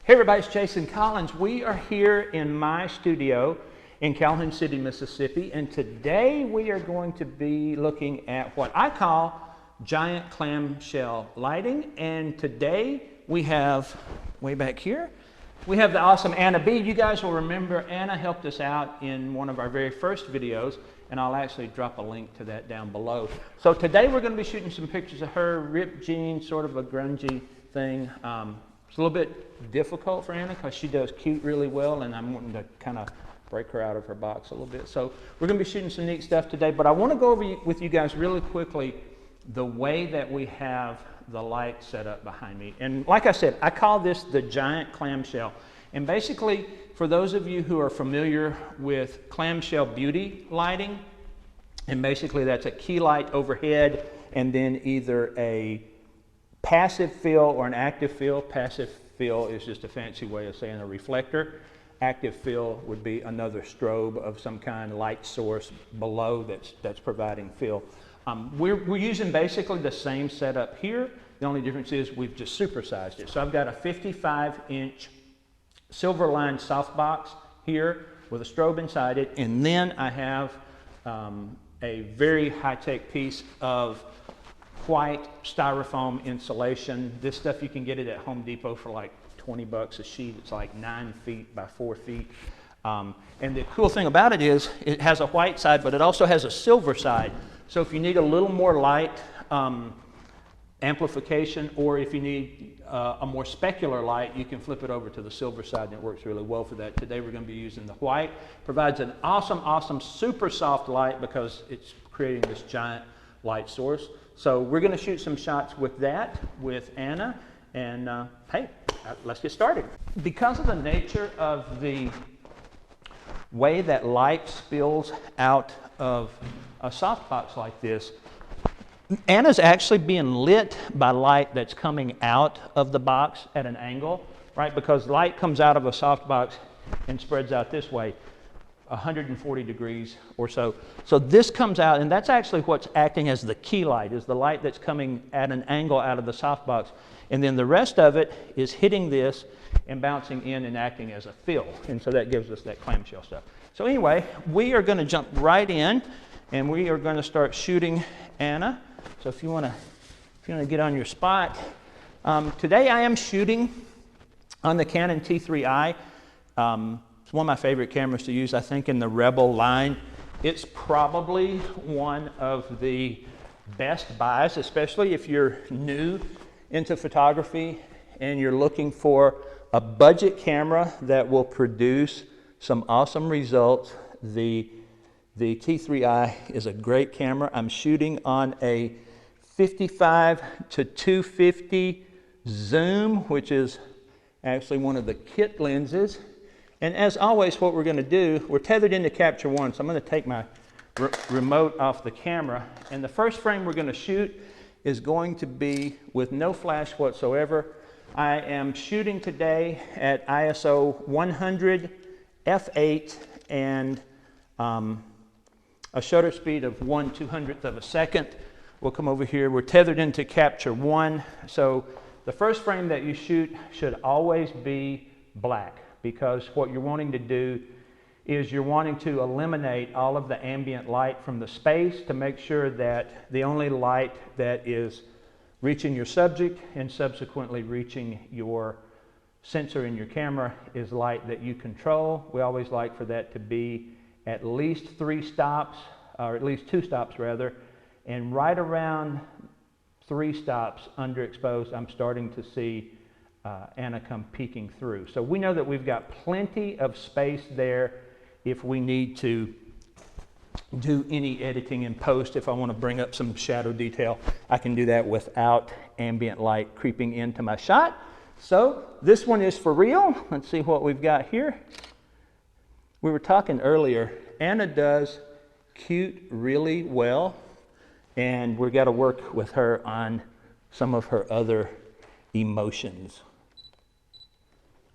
Hey everybody, it's Rexanne Collins. We are here in my studio in Calhoun City, Mississippi, and today we are going to be looking at what I call giant clamshell lighting. And today we have, way back here, we have the awesome Anna B. You guys will remember Anna helped us out in one of our very first videos, and I'll actually drop a link to that down below. So today we're going to be shooting some pictures of her, ripped jeans, sort of a grungy thing. It's a little bit difficult for Anna because she does cute really well, and I'm wanting to kind of break her out of her box a little bit. So we're going to be shooting some neat stuff today, but I want to go over with you guys really quickly the way that we have the light set up behind me. And like I said, I call this the giant clamshell. And basically, for those of you who are familiar with clamshell beauty lighting, and basically that's a key light overhead and then either a passive fill or an active fill. Passive fill is just a fancy way of saying a reflector. Active fill would be another strobe of some kind, light source below that's providing fill. We're using basically the same setup here. The only difference is we've just supersized it. So I've got a 55-inch silver lined softbox here with a strobe inside it, and then I have a very high-tech piece of white styrofoam insulation. This stuff you can get it at Home Depot for like 20 bucks a sheet. It's like 9 feet by 4 feet. And the cool thing about it is it has a white side, but it also has a silver side. So if you need a little more light amplification, or if you need a more specular light, you can flip it over to the silver side, and it works really well for that. Today we're going to be using the white. Provides an awesome, super soft light because it's creating this giant light source. So we're going to shoot some shots with that, with Anna, and hey, let's get started. Because of the nature of the way that light spills out of a softbox like this, Anna's actually being lit by light that's coming out of the box at an angle, right? Because light comes out of a softbox and spreads out this way, 140 degrees or so. So this comes out, and that's actually what's acting as the key light, is the light that's coming at an angle out of the softbox. And then the rest of it is hitting this and bouncing in and acting as a fill. And so that gives us that clamshell stuff. So anyway, we are going to jump right in, and we are going to start shooting Anna. So if you want to get on your spot. Today I am shooting on the Canon T3i. It's one of my favorite cameras to use, I think, in the Rebel line. It's probably one of the best buys, especially if you're new into photography and you're looking for a budget camera that will produce some awesome results. The T3i is a great camera. I'm shooting on a 55 to 250 zoom, which is actually one of the kit lenses. And as always, what we're going to do, we're tethered into Capture One, so I'm going to take my remote off the camera. And the first frame we're going to shoot is going to be with no flash whatsoever. I am shooting today at ISO 100, f8, and a shutter speed of 1/200th of a second. We'll come over here. We're tethered into Capture One. So the first frame that you shoot should always be black, because what you're wanting to do is you're wanting to eliminate all of the ambient light from the space to make sure that the only light that is reaching your subject and subsequently reaching your sensor in your camera is light that you control. We always like for that to be at least 3 stops, or at least 2 stops rather, and right around 3 stops underexposed, I'm starting to see Anna come peeking through. So we know that we've got plenty of space there if we need to do any editing in post. If I want to bring up some shadow detail, I can do that without ambient light creeping into my shot. So this one is for real. Let's see what we've got here. We were talking earlier, Anna does cute really well, and we've got to work with her on some of her other emotions.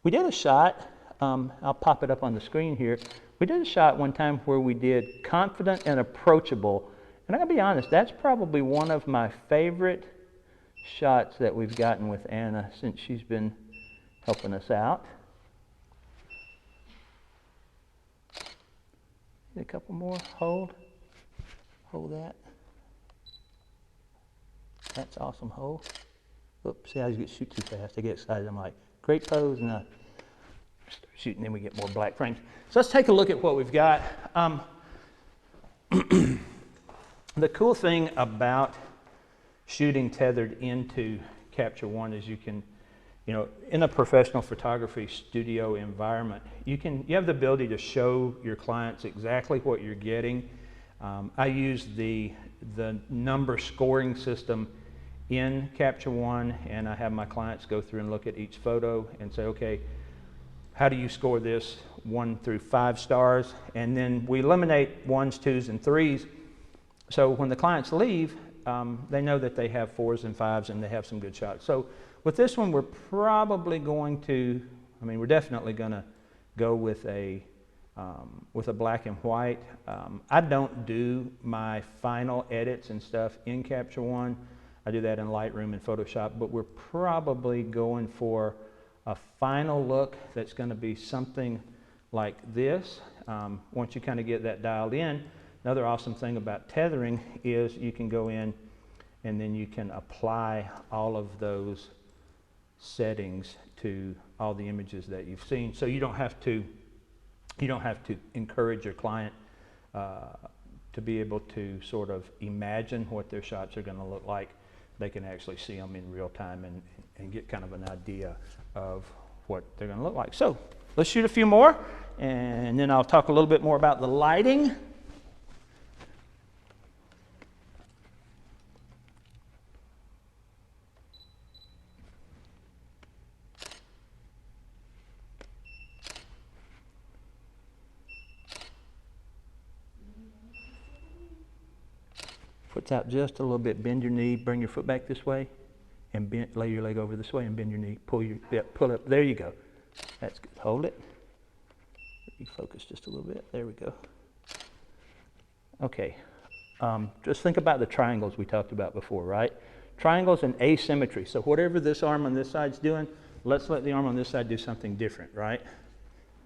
We did a shot, I'll pop it up on the screen here. We did a shot one time where we did confident and approachable. And I gotta be honest, that's probably one of my favorite shots that we've gotten with Anna since she's been helping us out. A couple more. Hold that. That's awesome. Hold. Oops, see, I just shoot too fast. I get excited. I'm like, great pose, and I start shooting, then we get more black frames. So let's take a look at what we've got. The cool thing about shooting tethered into Capture One is you can, in a professional photography studio environment, you have the ability to show your clients exactly what you're getting. I use the number scoring system in Capture One, and I have my clients go through and look at each photo and say, okay, how do you score this 1 through 5 stars? And then we eliminate 1s, 2s, and 3s. So when the clients leave, they know that they have 4s and 5s and they have some good shots. So with this one, we're probably going to, we're definitely going to go with a black and white. I don't do my final edits and stuff in Capture One. I do that in Lightroom and Photoshop, but we're probably going for a final look that's going to be something like this. Once you kind of get that dialed in, another awesome thing about tethering is you can go in and then you can apply all of those settings to all the images that you've seen. So you don't have to encourage your client to be able to sort of imagine what their shots are going to look like. They can actually see them in real time and get kind of an idea of what they're going to look like. So let's shoot a few more, and then I'll talk a little bit more about the lighting. Foot's out just a little bit. Bend your knee, bring your foot back this way, and lay your leg over this way and bend your knee. Pull up. There you go. That's good. Hold it. Refocus just a little bit. There we go. Okay. Just think about the triangles we talked about before, right? Triangles and asymmetry. So whatever this arm on this side's doing, let's let the arm on this side do something different, right?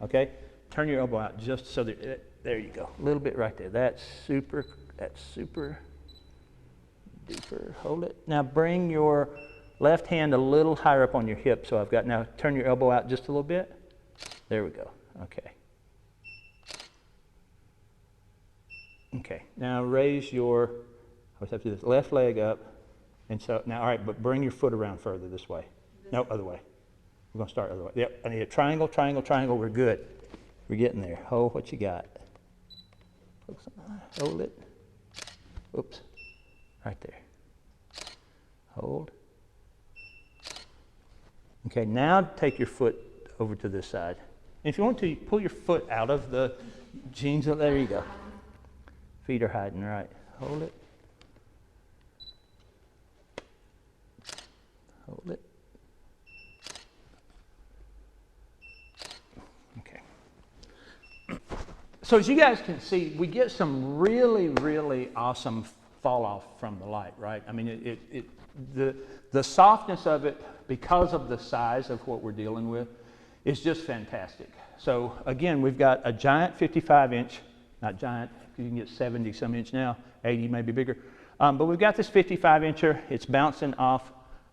Okay? Turn your elbow out just so that, there you go. A little bit right there. That's super duper. Hold it. Now bring your left hand a little higher up on your hip. So I've got, now turn your elbow out just a little bit. There we go. Okay. Okay. Now raise your, I always have to do this, left leg up. And so now, all right, but bring your foot around further this way. No, other way. We're going to start other way. Yep. I need a triangle, triangle, triangle. We're good. We're getting there. Hold what you got. Hold it. Oops. Right there. Hold. Okay, now take your foot over to this side. And if you want to, pull your foot out of the jeans. There you go. Feet are hiding, right. Hold it. Hold it. Okay. So as you guys can see, we get some really, really awesome fall off from the light, right? The softness of it, because of the size of what we're dealing with, is just fantastic. So again, we've got a giant 55-inch, not giant, you can get 70 some inch now, 80 maybe bigger. But we've got this 55-incher. It's bouncing off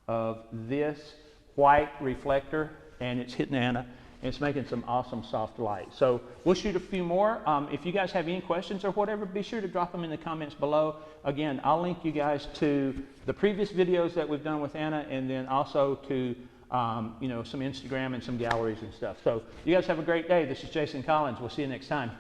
of this white reflector, and it's hitting Anna, and it's making some awesome soft light. So we'll shoot a few more. If you guys have any questions or whatever, be sure to drop them in the comments below. Again, I'll link you guys to the previous videos that we've done with Anna, and then also to some Instagram and some galleries and stuff. So you guys have a great day. This is Jason Collins. We'll see you next time.